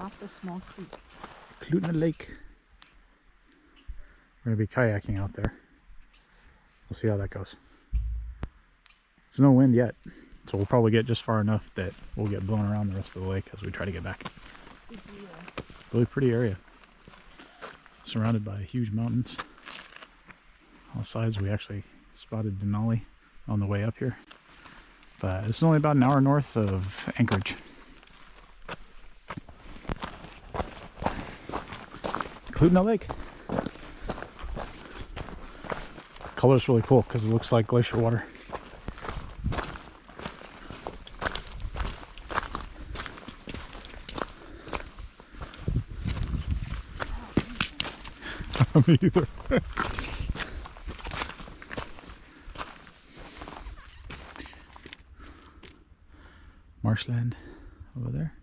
across a small creek. Eklutna Lake. We're going to be kayaking out there. We'll see how that goes. There's no wind yet, so we'll probably get just far enough that we'll get blown around the rest of the lake as we try to get back. Really pretty area. Surrounded by huge mountains. On the sides we actually spotted Denali on the way up here. But it's only about an hour north of Anchorage. Eklutna Lake. The color's really cool because it looks like glacier water. Me either. Marshland over there.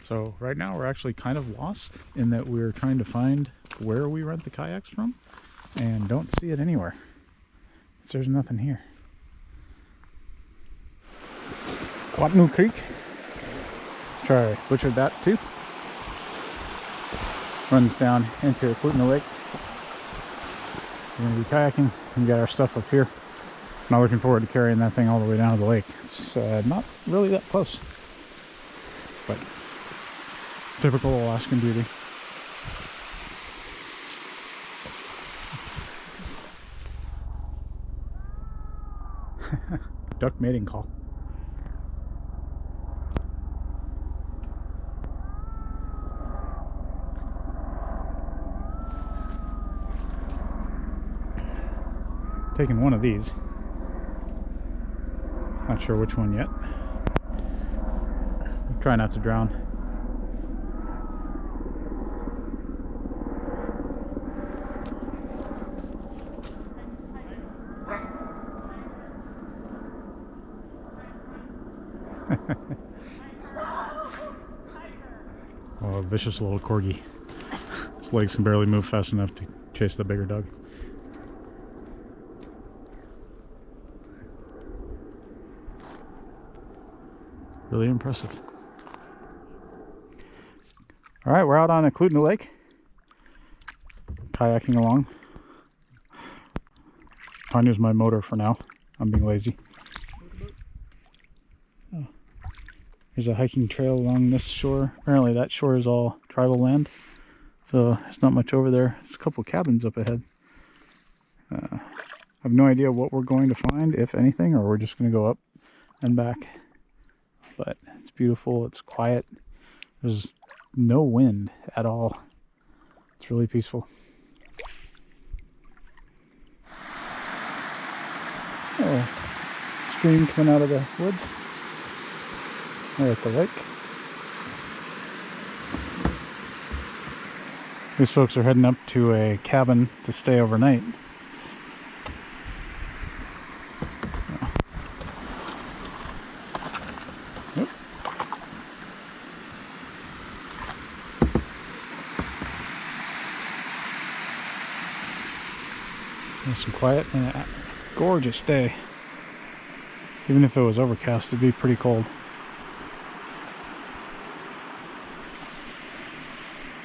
So right now we're actually kind of lost in that we're trying to find where we rent the kayaks from and don't see it anywhere. So there's nothing here. Eklutna Creek. Sorry, butchered that too. Runs down into Eklutna Lake. We're going to be kayaking and get our stuff up here. Not looking forward to carrying that thing all the way down to the lake. It's not really that close, but typical Alaskan beauty. Duck mating call. Taking one of these. Not sure which one yet. Try not to drown. Oh, a vicious little corgi. His legs can barely move fast enough to chase the bigger dog. Really impressive. All right, we're out on Eklutna Lake, kayaking along. Tanya's my motor for now. I'm being lazy. Oh. There's a hiking trail along this shore. Apparently that shore is all tribal land, so there's not much over there. There's a couple cabins up ahead. I have no idea what we're going to find, if anything, or we're just going to go up and back. But it's beautiful, it's quiet, there's no wind at all. It's really peaceful. Oh, stream coming out of the woods. There at the lake. These folks are heading up to a cabin to stay overnight. Nice and quiet and a gorgeous day. Even if it was overcast, it'd be pretty cold.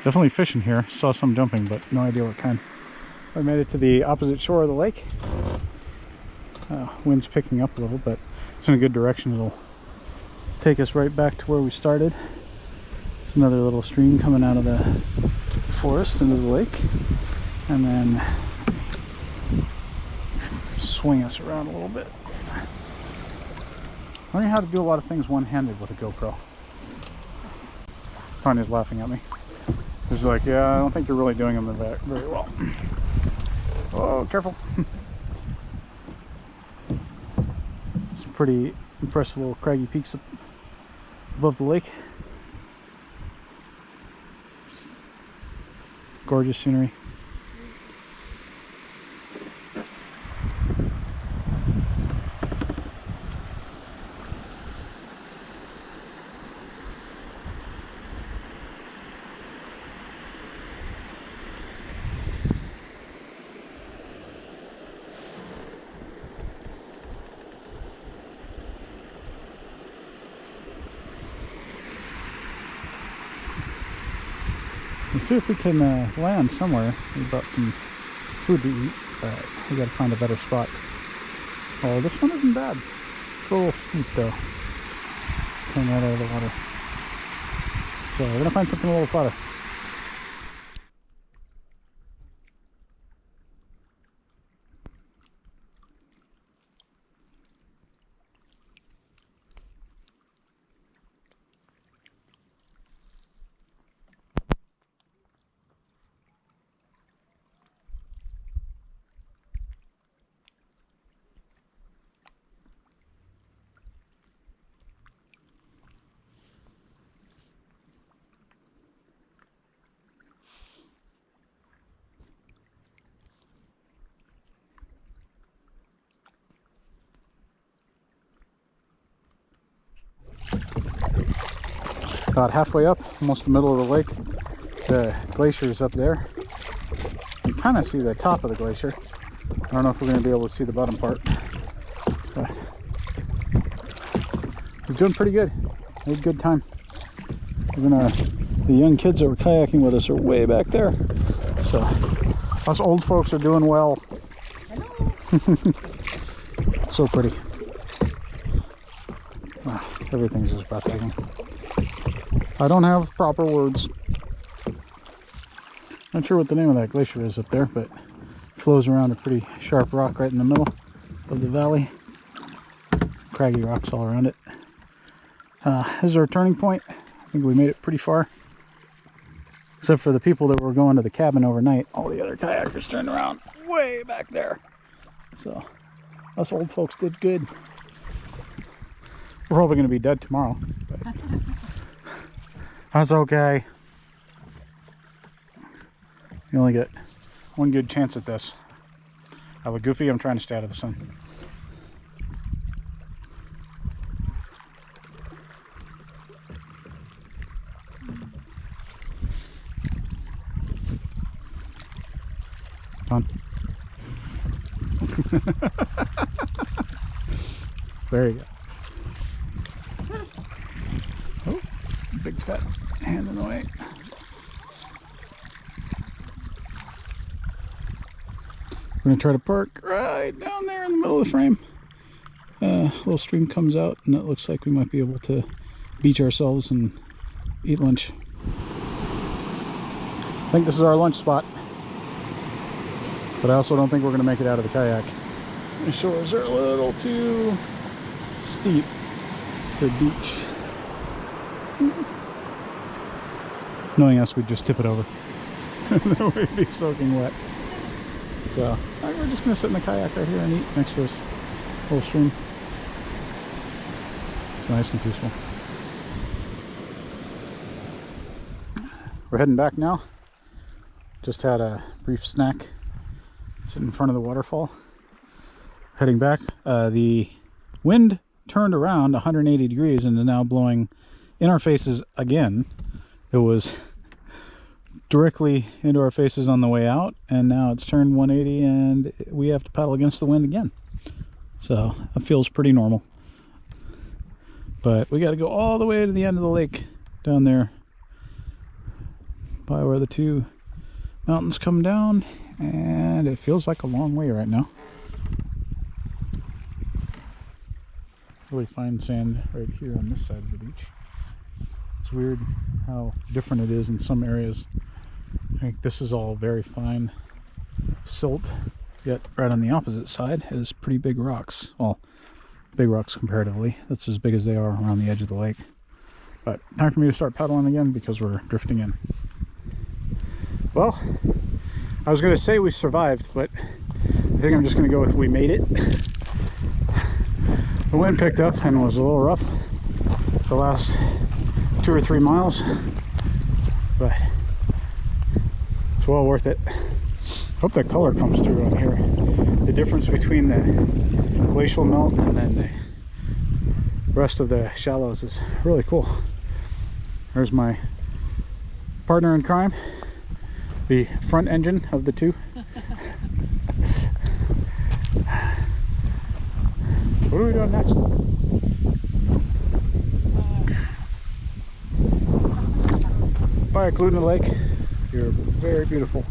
Definitely fishing here. Saw some jumping, but no idea what kind. I made it to the opposite shore of the lake. Wind's picking up a little, but it's in a good direction. It'll take us right back to where we started. There's another little stream coming out of the forest into the lake, and then swing us around a little bit. Learning how to do a lot of things one-handed with a GoPro. Tanya's laughing at me. She's like, yeah, I don't think you're really doing them very well. Oh, careful. Some pretty impressive little craggy peaks up above the lake. Gorgeous scenery. Let's see if we can land somewhere. We brought some food to eat, but we gotta find a better spot. Oh, this one isn't bad. It's a little steep though. Coming right out of the water. So we're gonna find something a little flatter. About halfway up, almost the middle of the lake. The glacier is up there. You can kind of see the top of the glacier. I don't know if we're going to be able to see the bottom part, but we're doing pretty good. We had a good time. The young kids that were kayaking with us are way back there. So us old folks are doing well. Hello. So pretty. Wow, everything's just breathtaking. I don't have proper words. Not sure what the name of that glacier is up there, but it flows around a pretty sharp rock right in the middle of the valley. Craggy rocks all around it. This is our turning point. I think we made it pretty far. Except for the people that were going to the cabin overnight. All the other kayakers turned around way back there. So us old folks did good. We're probably going to be dead tomorrow. But that's okay. You only get one good chance at this. I look goofy, I'm trying to stay out of the sun. Fun. There you go. Oh, big fat hand in the way. We're going to try to park right down there in the middle of the frame. A little stream comes out and it looks like we might be able to beach ourselves and eat lunch. I think this is our lunch spot. But I also don't think we're going to make it out of the kayak. The shores are a little too steep to beach. Knowing us, we'd just tip it over. And then we'd be soaking wet. So we're just going to sit in the kayak right here and eat next to this little stream. It's nice and peaceful. We're heading back now. Just had a brief snack. Sitting in front of the waterfall. Heading back. The wind turned around 180 degrees and is now blowing in our faces again. It was directly into our faces on the way out, and now it's turned 180 and we have to paddle against the wind again. So it feels pretty normal. But we got to go all the way to the end of the lake down there by where the two mountains come down, and it feels like a long way right now. Really fine sand right here on this side of the beach. It's weird how different it is in some areas. I think this is all very fine silt, yet right on the opposite side is pretty big rocks. Well, big rocks comparatively. That's as big as they are around the edge of the lake. But time for me to start paddling again because we're drifting in. Well, I was going to say we survived, but I think I'm just going to go with we made it. The wind picked up and was a little rough the last 2 or 3 miles, but it's well worth it. Hope that color comes through on here. The difference between the glacial melt and then the rest of the shallows is really cool. There's my partner in crime, the front engine of the two. What are we doing next? By Eklutna Lake. here. Very beautiful.